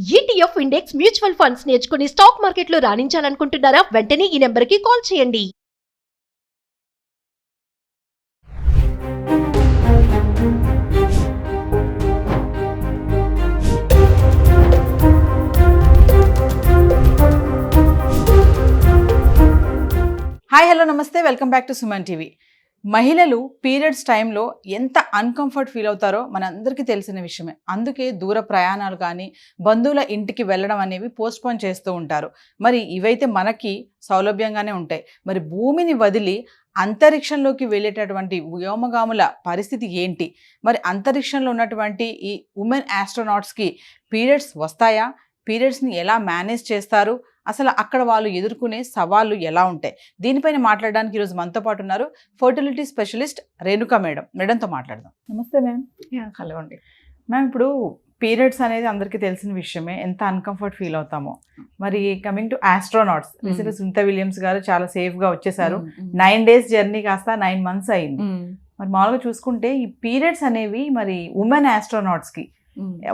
ETF index mutual funds నేర్చుకుని stock మార్కెట్లో రాణించాలనుకుంటున్నారా? వెంటనే ఈ నెంబర్కి కాల్ చేయండి. హాయ్ హలో నమస్తే, welcome back to Suman TV. మహిళలు పీరియడ్స్ టైంలో ఎంత అన్కంఫర్ట్ ఫీల్ అవుతారో మనందరికీ తెలిసిన విషయమే. అందుకే దూర ప్రయాణాలు కానీ బంధువుల ఇంటికి వెళ్ళడం అనేవి పోస్ట్పోన్ చేస్తూ ఉంటారు. మరి ఇవైతే మనకి సౌలభ్యంగానే ఉంటాయి. మరి భూమిని వదిలి అంతరిక్షంలోకి వెళ్ళేటటువంటి వ్యోమగాముల పరిస్థితి ఏంటి? మరి అంతరిక్షంలో ఉన్నటువంటి ఈ ఉమెన్ ఆస్ట్రోనాట్స్కి పీరియడ్స్ వస్తాయా? పీరియడ్స్ని ఎలా మేనేజ్ చేస్తారు? అసలు అక్కడ వాళ్ళు ఎదుర్కొనే సవాళ్ళు ఎలా ఉంటాయి? దీనిపైన మాట్లాడడానికి ఈరోజు మనతో పాటు ఉన్నారు ఫర్టిలిటీ స్పెషలిస్ట్ రేణుక మేడంతో మాట్లాడదాం. నమస్తే మ్యామ్. హలో అండి. మ్యామ్, ఇప్పుడు పీరియడ్స్ అనేది అందరికీ తెలిసిన విషయమే, ఎంత అన్కంఫర్ట్ ఫీల్ అవుతామో. మరి కమింగ్ టు ఆస్ట్రోనాట్స్, రీసెంట్గా సునీత విలియమ్స్ గారు చాలా సేఫ్గా వచ్చేసారు. 9 days జర్నీ కాస్త 9 months అయింది. మరి మామూలుగా చూసుకుంటే ఈ పీరియడ్స్ అనేవి మరి ఉమెన్ ఆస్ట్రోనాట్స్కి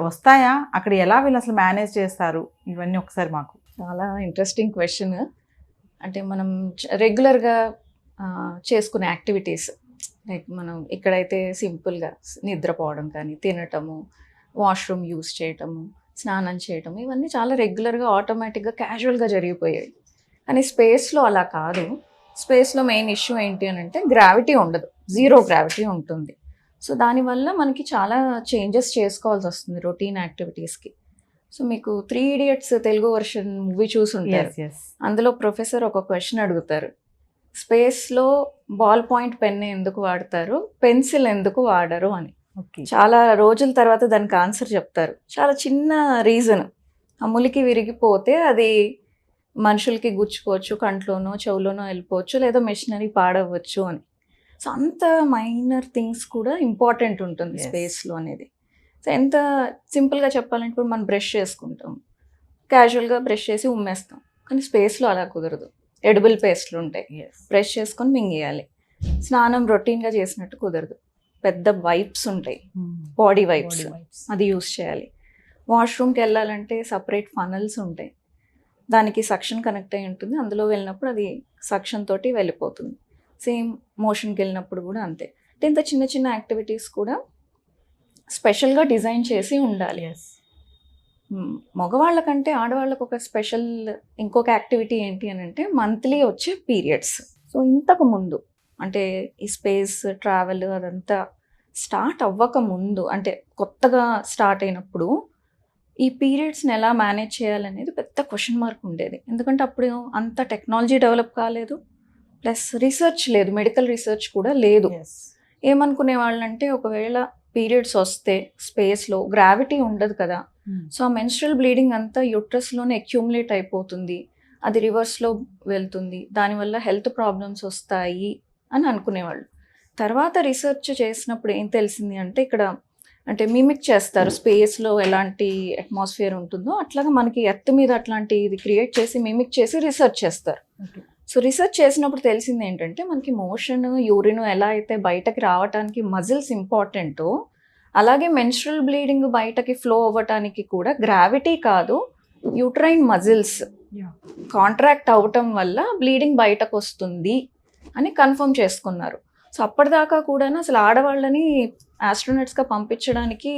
వస్తాయా? అక్కడ ఎలా వీళ్ళు అసలు మేనేజ్ చేస్తారు? ఇవన్నీ ఒకసారి మాకు. చాలా ఇంట్రెస్టింగ్ క్వశ్చన్. అంటే మనం రెగ్యులర్గా చేసుకునే యాక్టివిటీస్, లైక్ మనం ఇక్కడైతే సింపుల్గా నిద్రపోవడం కానీ, తినటము, వాష్రూమ్ యూస్ చేయటము, స్నానం చేయటము, ఇవన్నీ చాలా రెగ్యులర్గా ఆటోమేటిక్గా క్యాజువల్గా జరిగిపోయాయి. కానీ స్పేస్లో అలా కాదు. స్పేస్లో మెయిన్ ఇష్యూ ఏంటి అని అంటే గ్రావిటీ ఉండదు, జీరో గ్రావిటీ ఉంటుంది. సో దానివల్ల మనకి చాలా చేంజెస్ చేసుకోవాల్సి వస్తుంది రొటీన్ యాక్టివిటీస్కి. సో మీకు 3 Idiots తెలుగు వర్షన్ మూవీ చూసుంటారు. అందులో ప్రొఫెసర్ ఒక క్వశ్చన్ అడుగుతారు, స్పేస్లో బాల్ పాయింట్ పెన్ ఎందుకు వాడతారు, పెన్సిల్ ఎందుకు వాడరు అని. చాలా రోజుల తర్వాత దానికి ఆన్సర్ చెప్తారు. చాలా చిన్న రీజన్, ఆ ములికి విరిగిపోతే అది మనుషులకి గుచ్చుకోవచ్చు, కంట్లోనో చెవులోనో వెళ్ళిపోవచ్చు, లేదా మెషినరీ పాడవచ్చు అని. సో అంత మైనర్ థింగ్స్ కూడా ఇంపార్టెంట్ ఉంటుంది స్పేస్లో అనేది. సో ఎంత సింపుల్గా చెప్పాలంటే ఇప్పుడు మనం బ్రష్ చేసుకుంటాం, క్యాజువల్గా బ్రష్ చేసి ఉమ్మేస్తాం. కానీ స్పేస్లో అలా కుదరదు. ఎడిబుల్ పేస్ట్లు ఉంటాయి, బ్రష్ చేసుకొని మింగేయాలి. స్నానం రొటీన్గా చేసినట్టు కుదరదు. పెద్ద వైప్స్ ఉంటాయి, బాడీ వైప్స్, అది యూస్ చేయాలి. వాష్రూమ్కి వెళ్ళాలంటే సపరేట్ ఫనల్స్ ఉంటాయి, దానికి సక్షన్ కనెక్ట్ అయి ఉంటుంది. అందులో వెళ్ళినప్పుడు అది సక్షన్ తోటి వెళ్ళిపోతుంది. సేమ్ మోషన్కి వెళ్ళినప్పుడు కూడా అంతే. అంటే ఇంత చిన్న చిన్న యాక్టివిటీస్ కూడా స్పెషల్గా డిజైన్ చేసి ఉండాలి. మగవాళ్ళకంటే ఆడవాళ్ళకు ఒక స్పెషల్ ఇంకొక యాక్టివిటీ ఏంటి అని అంటే మంత్లీ వచ్చే పీరియడ్స్. సో ఇంతకు ముందు అంటే ఈ స్పేస్ ట్రావెల్ అదంతా స్టార్ట్ అవ్వక ముందు, అంటే కొత్తగా స్టార్ట్ అయినప్పుడు ఈ పీరియడ్స్ని ఎలా మేనేజ్ చేయాలనేది పెద్ద క్వశ్చన్ మార్క్ ఉండేది. ఎందుకంటే అప్పుడు అంత టెక్నాలజీ డెవలప్ కాలేదు, ప్లస్ రీసెర్చ్ లేదు, మెడికల్ రీసెర్చ్ కూడా లేదు. ఏమనుకునే వాళ్ళంటే ఒకవేళ పీరియడ్స్ వస్తే స్పేస్లో గ్రావిటీ ఉండదు కదా, సో ఆ మెన్స్ట్రల్ బ్లీడింగ్ అంతా యూట్రస్లోనే అక్యూములేట్ అయిపోతుంది, అది రివర్స్లో వెళ్తుంది, దానివల్ల హెల్త్ ప్రాబ్లమ్స్ వస్తాయి అని అనుకునేవాళ్ళు. తర్వాత రీసెర్చ్ చేసినప్పుడు ఏం తెలిసింది అంటే ఇక్కడ అంటే మిమిక్ చేస్తారు, స్పేస్లో ఎలాంటి అట్మాస్ఫియర్ ఉంటుందో అట్లాగా మనకి ఎర్త్ మీద అట్లాంటి ఇది క్రియేట్ చేసి మిమిక్ చేసి రీసెర్చ్ చేస్తారు. సో రీసెర్చ్ చేసినప్పుడు తెలిసింది ఏంటంటే మనకి మోషన్, యూరిన్ ఎలా అయితే బయటకి రావడానికి మజిల్స్ ఇంపార్టెంటో, అలాగే మెన్స్ట్రల్ బ్లీడింగ్ బయటకి ఫ్లో అవ్వటానికి కూడా గ్రావిటీ కాదు, యూట్రైన్ మజిల్స్ కాంట్రాక్ట్ అవ్వటం వల్ల బ్లీడింగ్ బయటకు వస్తుంది అని కన్ఫర్మ్ చేసుకున్నారు. సో అప్పటిదాకా కూడా అసలు ఆడవాళ్ళని ఆస్ట్రోనట్స్గా పంపించడానికి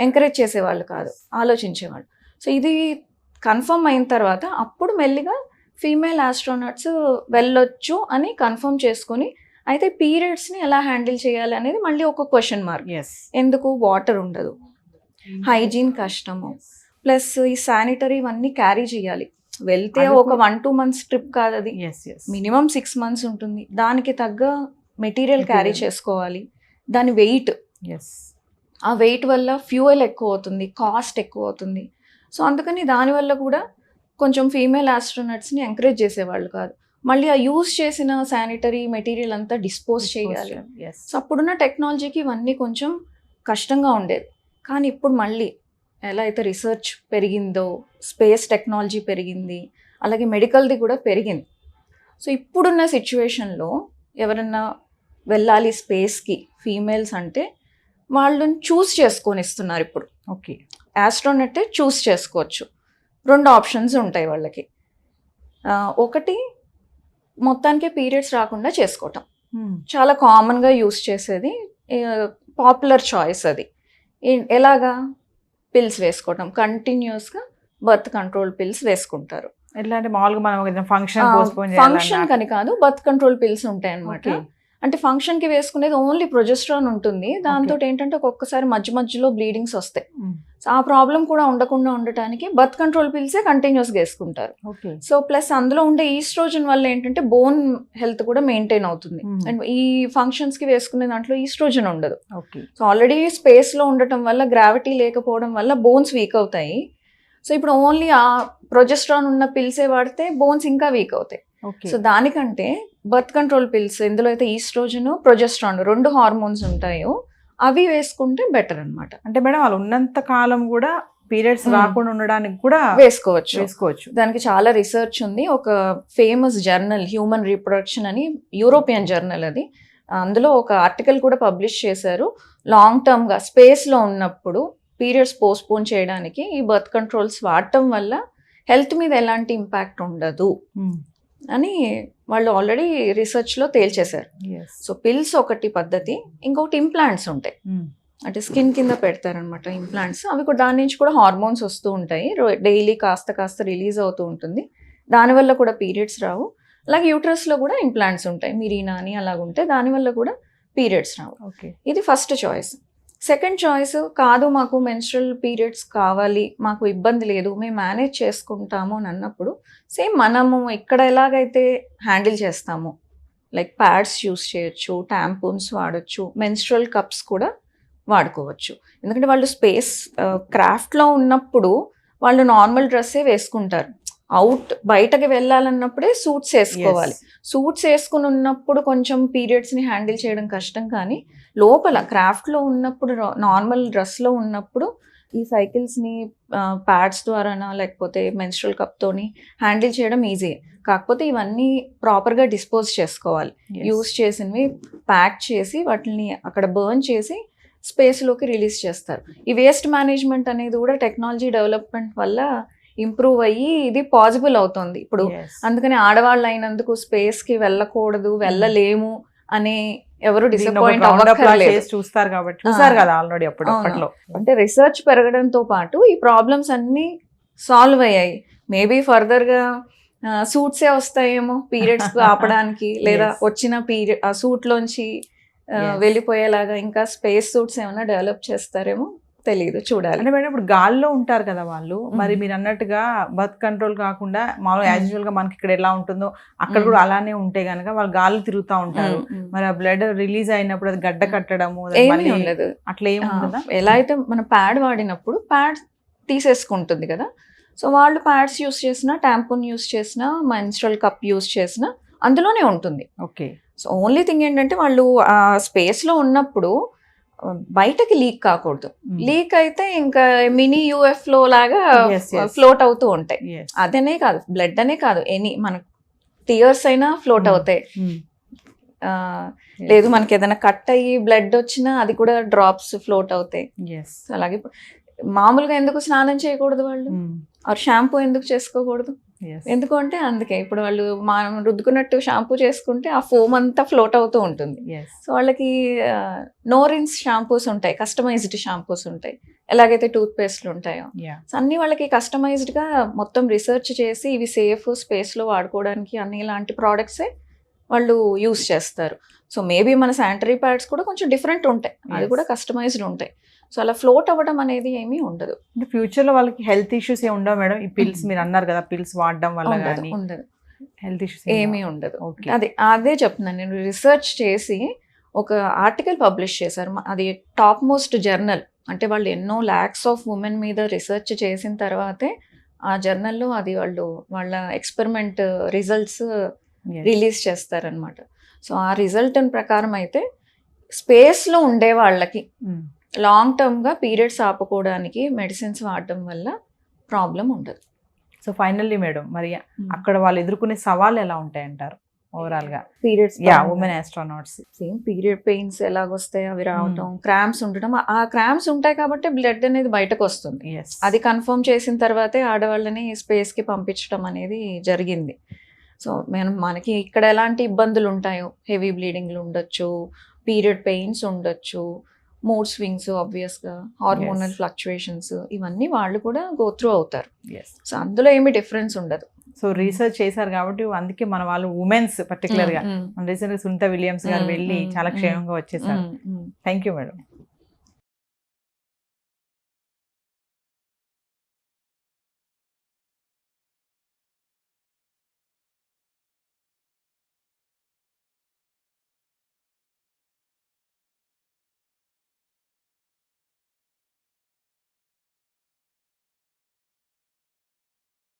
ఎంకరేజ్ చేసేవాళ్ళు కాదు, ఆలోచించేవాళ్ళు. సో ఇది కన్ఫర్మ్ అయిన తర్వాత అప్పుడు మెల్లిగా ఫీమేల్ ఆస్ట్రోనాట్స్ వెళ్ళొచ్చు అని కన్ఫర్మ్ చేసుకొని, అయితే పీరియడ్స్ని ఎలా హ్యాండిల్ చేయాలి అనేది మళ్ళీ ఒక క్వశ్చన్ మార్క్. ఎందుకు? వాటర్ ఉండదు, హైజీన్ కష్టము, ప్లస్ ఈ శానిటరీ ఇవన్నీ క్యారీ చేయాలి. వెళ్తే ఒక 1-2 months ట్రిప్ కాదు, అది మినిమం 6 months ఉంటుంది. దానికి తగ్గ మెటీరియల్ క్యారీ చేసుకోవాలి, దాని వెయిట్, ఆ వెయిట్ వల్ల ఫ్యూయల్ ఎక్కువ అవుతుంది, కాస్ట్ ఎక్కువ అవుతుంది. సో అందుకని దానివల్ల కూడా కొంచెం ఫీమేల్ ఆస్ట్రోనట్స్ని ఎంకరేజ్ చేసేవాళ్ళు కాదు. మళ్ళీ ఆ యూస్ చేసిన శానిటరీ మెటీరియల్ అంతా డిస్పోజ్ చేయాలి. సో అప్పుడున్న టెక్నాలజీకి ఇవన్నీ కొంచెం కష్టంగా ఉండేది. కానీ ఇప్పుడు మళ్ళీ ఎలా అయితే రీసెర్చ్ పెరిగిందో, స్పేస్ టెక్నాలజీ పెరిగింది, అలాగే మెడికల్ది కూడా పెరిగింది. సో ఇప్పుడున్న సిచ్యువేషన్లో ఎవరన్నా వెళ్ళాలి స్పేస్కి ఫీమేల్స్ అంటే వాళ్ళని చూస్ చేసుకొని ఇస్తున్నారు ఇప్పుడు. ఓకే, ఆస్ట్రోనెట్ చూస్ చేసుకోవచ్చు. 2 ఆప్షన్స్ ఉంటాయి వాళ్ళకి. ఒకటి మొత్తానికి పీరియడ్స్ రాకుండా చేసుకోవటం, చాలా కామన్గా యూస్ చేసేది, పాపులర్ చాయిస్ అది. ఎలాగా? పిల్స్ వేసుకోవటం, కంటిన్యూస్గా బర్త్ కంట్రోల్ పిల్స్ వేసుకుంటారు. ఎట్లా అంటే మామూలుగా మనం ఫంక్షన్ కని కాదు, బర్త్ కంట్రోల్ పిల్స్ ఉంటాయి అన్నమాట. అంటే ఫంక్షన్ కి వేసుకునేది ఓన్లీ ప్రొజెస్ట్రాన్ ఉంటుంది. దాంతో ఏంటంటే ఒక్కొక్కసారి మధ్య మధ్యలో బ్లీడింగ్స్ వస్తాయి. సో ఆ ప్రాబ్లం కూడా ఉండకుండా ఉండటానికి బర్త్ కంట్రోల్ పిల్సే కంటిన్యూస్ గా వేసుకుంటారు. సో ప్లస్ అందులో ఉండే ఈస్ట్రోజన్ వల్ల ఏంటంటే బోన్ హెల్త్ కూడా మెయింటైన్ అవుతుంది. అండ్ ఈ ఫంక్షన్స్ కి వేసుకునే దాంట్లో ఈస్ట్రోజన్ ఉండదు. సో ఆల్రెడీ స్పేస్ లో ఉండటం వల్ల, గ్రావిటీ లేకపోవడం వల్ల బోన్స్ వీక్ అవుతాయి. సో ఇప్పుడు ఓన్లీ ఆ ప్రొజెస్ట్రాన్ ఉన్న పిల్సే వాడితే బోన్స్ ఇంకా వీక్ అవుతాయి. సో దానికంటే బర్త్ కంట్రోల్ పిల్స్, ఇందులో అయితే ఈస్ట్రోజన్, ప్రొజెస్ట్రాన్ 2 హార్మోన్స్ ఉంటాయో అవి వేసుకుంటే బెటర్ అన్నమాట. అంటే మేడం వాళ్ళు ఉన్నంత కాలం కూడా పీరియడ్స్ రాకుండా ఉండడానికి కూడా వేసుకోవచ్చు. దానికి చాలా రీసెర్చ్ ఉంది. ఒక ఫేమస్ జర్నల్, హ్యూమన్ రీప్రొడక్షన్ అని, యూరోపియన్ జర్నల్ అది. అందులో ఒక ఆర్టికల్ కూడా పబ్లిష్ చేశారు. లాంగ్ టర్మ్ గా స్పేస్ లో ఉన్నప్పుడు పీరియడ్స్ పోస్ట్పోన్ చేయడానికి ఈ బర్త్ కంట్రోల్స్ వాడటం వల్ల హెల్త్ మీద ఎలాంటి ఇంపాక్ట్ ఉండదు అని వాళ్ళు ఆల్రెడీ రీసెర్చ్లో తేల్చేశారు. సో పిల్స్ ఒకటి పద్ధతి, ఇంకొకటి ఇంప్లాంట్స్ ఉంటాయి. అంటే స్కిన్ కింద పెడతారనమాట ఇంప్లాంట్స్. అవి కూడా దాని నుంచి కూడా హార్మోన్స్ వస్తూ ఉంటాయి, డైలీ కాస్త రిలీజ్ అవుతూ ఉంటుంది. దానివల్ల కూడా పీరియడ్స్ రావు. అలాగే యూట్రస్లో కూడా ఇంప్లాంట్స్ ఉంటాయి, మిరీనా అని అలాగుంటే, దానివల్ల కూడా పీరియడ్స్ రావు. ఇది ఫస్ట్ చాయిస్. సెకండ్ చాయిస్, కాదు మాకు మెన్స్ట్రల్ పీరియడ్స్ కావాలి, మాకు ఇబ్బంది లేదు, మేము మేనేజ్ చేసుకుంటాము అని అన్నప్పుడు సేమ్ మనము ఇక్కడ ఎలాగైతే హ్యాండిల్ చేస్తామో, లైక్ ప్యాడ్స్ యూస్ చేయొచ్చు, టాంపూన్స్ వాడచ్చు, మెన్స్ట్రల్ కప్స్ కూడా వాడుకోవచ్చు. ఎందుకంటే వాళ్ళు స్పేస్ క్రాఫ్ట్లో ఉన్నప్పుడు వాళ్ళు నార్మల్ డ్రెస్సే వేసుకుంటారు. బయటకి వెళ్ళాలన్నప్పుడే సూట్స్ వేసుకోవాలి. సూట్స్ వేసుకుని ఉన్నప్పుడు కొంచెం పీరియడ్స్ని హ్యాండిల్ చేయడం కష్టం, కానీ లోపల క్రాఫ్ట్లో ఉన్నప్పుడు, నార్మల్ డ్రెస్లో ఉన్నప్పుడు ఈ సైకిల్స్ని ప్యాడ్స్ ద్వారానా లేకపోతే మెన్స్ట్రల్ కప్తోని హ్యాండిల్ చేయడం ఈజీ. కాకపోతే ఇవన్నీ ప్రాపర్గా డిస్పోజ్ చేసుకోవాలి. యూస్ చేసినవి ప్యాక్ చేసి వాటిని అక్కడ బర్న్ చేసి స్పేస్లోకి రిలీజ్ చేస్తారు. ఈ వేస్ట్ మేనేజ్మెంట్ అనేది కూడా టెక్నాలజీ డెవలప్మెంట్ వల్ల ఇంప్రూవ్ అయ్యి ఇది పాసిబుల్ అవుతుంది ఇప్పుడు. అందుకని ఆడవాళ్ళు అయినందుకు స్పేస్కి వెళ్ళకూడదు, వెళ్ళలేము అని ఎవరు డిసప్పాయింట్ అవ్వక్కర్లేదు. చూస్తారు కాబట్టి చూసారు కదా ఆల్రెడీ అప్పట్లో. అంటే రీసెర్చ్ పెరగడంతో పాటు ఈ ప్రాబ్లమ్స్ అన్ని సాల్వ్ అయ్యాయి. మేబీ ఫర్దర్ గా సూట్సే వస్తాయేమో పీరియడ్స్ ఆపడానికి, లేదా వచ్చిన పీరియడ్ ఆ సూట్ లోంచి వెళ్ళిపోయేలాగా ఇంకా స్పేస్ సూట్స్ ఏమైనా డెవలప్ చేస్తారేమో, తెలియదు, చూడాలి. అంటే మేడం ఇప్పుడు గాల్లో ఉంటారు కదా వాళ్ళు, మరి మీరు అన్నట్టుగా బర్త్ కంట్రోల్ కాకుండా మామూలుగా యాజ్ యూజువల్ గా మనకి ఇక్కడ ఎలా ఉంటుందో అక్కడ కూడా అలానే ఉంటే గనక వాళ్ళు గాల్లో తిరుగుతూ ఉంటారు. మరి ఆ బ్లడ్ రిలీజ్ అయినప్పుడు అది గడ్డ కట్టడము ఉండదు, అట్లా ఏమి ఉండదా? ఎలా అయితే మన ప్యాడ్ వాడినప్పుడు ప్యాడ్ తీసేసుకుంటుంది కదా, సో వాళ్ళు ప్యాడ్స్ యూస్ చేసినా, టాంపూన్ యూస్ చేసినా, మెన్స్ట్రల్ కప్ యూస్ చేసినా అందులోనే ఉంటుంది. ఓకే. సో ఓన్లీ థింగ్ ఏంటంటే వాళ్ళు ఆ స్పేస్ లో ఉన్నప్పుడు బయటకి లీక్ కాకూడదు. లీక్ అయితే ఇంకా మినీ యూఎఫ్ఓ లాగా ఫ్లోట్ అవుతూ ఉంటాయి. అదనే కాదు, బ్లడ్ అనే కాదు, మన టీయర్స్ అయినా ఫ్లోట్ అవుతాయి. లేదు మనకి ఏదైనా కట్ అయ్యి బ్లడ్ వచ్చినా అది కూడా డ్రాప్స్ ఫ్లోట్ అవుతాయి. అలాగే మామూలుగా ఎందుకు స్నానం చేయకూడదు వాళ్ళు, షాంపూ ఎందుకు చేసుకోకూడదు? ఎందుకు అంటే అందుకే ఇప్పుడు వాళ్ళు మనం రుద్దుకున్నట్టు షాంపూ చేసుకుంటే ఆ ఫోమ్ అంతా ఫ్లోట్ అవుతూ ఉంటుంది. సో వాళ్ళకి నో రిన్స్ షాంపూస్ ఉంటాయి, కస్టమైజ్డ్ షాంపూస్ ఉంటాయి, ఎలాగైతే టూత్ పేస్ట్లు ఉంటాయో. సో అన్ని వాళ్ళకి కస్టమైజ్డ్ గా మొత్తం రీసెర్చ్ చేసి ఇవి సేఫ్ స్పేస్ లో వాడుకోవడానికి అన్ని ఇలాంటి ప్రోడక్ట్సే వాళ్ళు యూస్ చేస్తారు. సో మేబీ మన శానిటరీ ప్యాడ్స్ కూడా కొంచెం డిఫరెంట్ ఉంటాయి, అది కూడా కస్టమైజ్డ్ ఉంటాయి. సో అలా ఫ్లోట్ అవ్వడం అనేది ఏమీ ఉండదు. అంటే ఫ్యూచర్ లో వాళ్ళకి హెల్త్ ఇష్యూస్ ఏమి ఉండవు మేడం? ఈ పిల్స్ మీరు అన్నారు కదా, పిల్స్ వాడడం వల్ల ఉండదు, హెల్త్ ఇష్యూస్ ఏమీ ఉండదు. అదే చెప్తున్నాను నేను. రీసెర్చ్ చేసి ఒక ఆర్టికల్ పబ్లిష్ చేశారు, అది టాప్ మోస్ట్ జర్నల్. అంటే వాళ్ళు ఎన్నో ల్యాక్స్ ఆఫ్ ఉమెన్ మీద రీసెర్చ్ చేసిన తర్వాతే ఆ జర్నల్లో అది వాళ్ళ ఎక్స్పెరిమెంట్ రిజల్ట్స్ రిలీజ్ చేస్తారనమాట. సో ఆ రిజల్ట్ ప్రకారం అయితే స్పేస్లో ఉండే వాళ్ళకి లాంగ్ టర్మ్గా పీరియడ్స్ ఆపుకోవడానికి మెడిసిన్స్ వాడడం వల్ల ప్రాబ్లం ఉండదు. సో ఫైనల్లీ మేడం, మరి అక్కడ వాళ్ళు ఎదుర్కొనే సవాళ్ళు ఎలా ఉంటాయంటారు? ఓవరాల్ గా periods women astronauts. Same period pains ఎలాగొస్తాయి అవి రావటం, క్రాంప్స్ ఉండటం. ఆ క్రాంప్స్ ఉంటాయి కాబట్టి బ్లడ్ అనేది బయటకు వస్తుంది. అది కన్ఫర్మ్ చేసిన తర్వాతే ఆడవాళ్ళని స్పేస్ కి పంపించడం అనేది జరిగింది. సో మనకి ఇక్కడ ఎలాంటి ఇబ్బందులు ఉంటాయో, హెవీ బ్లీడింగ్లు ఉండొచ్చు, పీరియడ్ పెయిన్స్ ఉండొచ్చు, మూడ్ స్వింగ్స్, ఆబ్వియస్గా హార్మోనల్ ఫ్లక్చుయేషన్స్, ఇవన్నీ వాళ్ళు కూడా గో త్రూ అవుతారు. సో అందులో ఏమి డిఫరెన్స్ ఉండదు. సో రీసెర్చ్ చేశారు కాబట్టి అందుకే మన వాళ్ళు ఉమెన్స్ పర్టికులర్ గా రీసెంట్ గా సునీత విలియమ్స్ గారు వెళ్ళి చాలా క్షేమంగా వచ్చేసారు. Thank you madam.